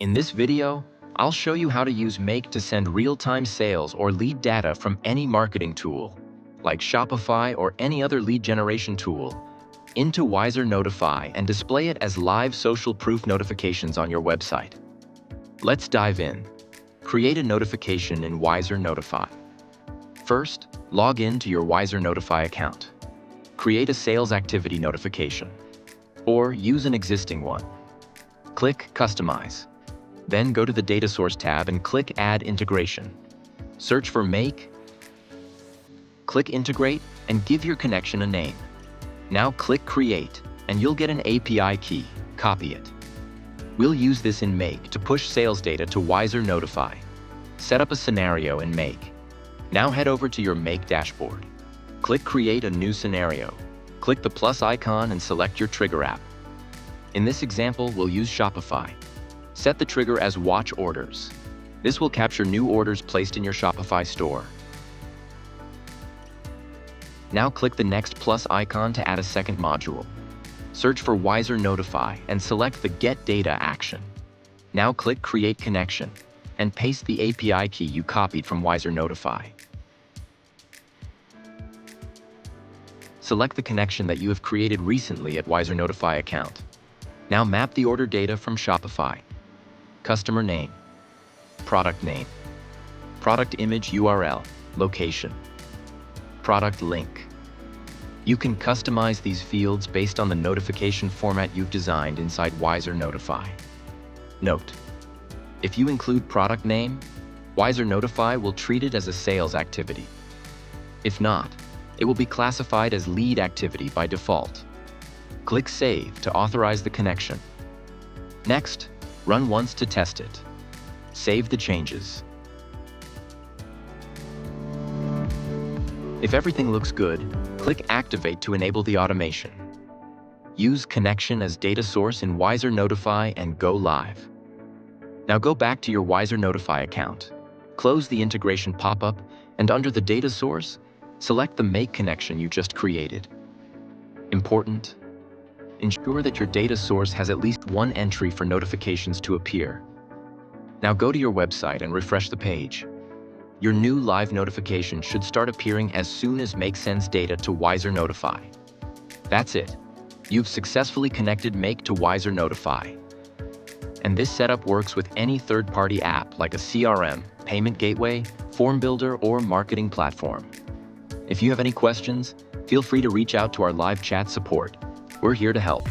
In this video, I'll show you how to use Make to send real-time sales or lead data from any marketing tool, like Shopify or any other lead generation tool, into WiserNotify and display it as live social proof notifications on your website. Let's dive in. Create a notification in WiserNotify. First, log in to your WiserNotify account. Create a sales activity notification, or use an existing one. Click Customize. Then go to the Data Source tab and click Add Integration. Search for Make, click Integrate, and give your connection a name. Now click Create, and you'll get an API key. Copy it. We'll use this in Make to push sales data to WiserNotify. Set up a scenario in Make. Now head over to your Make dashboard. Click Create a new scenario. Click the plus icon and select your trigger app. In this example, we'll use Shopify. Set the trigger as Watch Orders. This will capture new orders placed in your Shopify store. Now click the next plus icon to add a second module. Search for WiserNotify and select the Get Data action. Now click Create Connection and paste the API key you copied from WiserNotify. Select the connection that you have created recently at WiserNotify account. Now map the order data from Shopify. Customer name, product name, product image URL, location, product link. You can customize these fields based on the notification format you've designed inside WiserNotify. Note: if you include product name, WiserNotify will treat it as a sales activity. If not, it will be classified as lead activity by default. Click Save to authorize the connection. Next, run once to test it. Save the changes. If everything looks good, click Activate to enable the automation. Use Connection as data source in WiserNotify and go live. Now go back to your WiserNotify account. Close the integration pop-up, and under the data source, select the Make connection you just created. Important: ensure that your data source has at least one entry for notifications to appear. Now go to your website and refresh the page. Your new live notification should start appearing as soon as Make sends data to WiserNotify. That's it. You've successfully connected Make to WiserNotify. And this setup works with any third-party app like a CRM, payment gateway, form builder, or marketing platform. If you have any questions, feel free to reach out to our live chat support. We're here to help.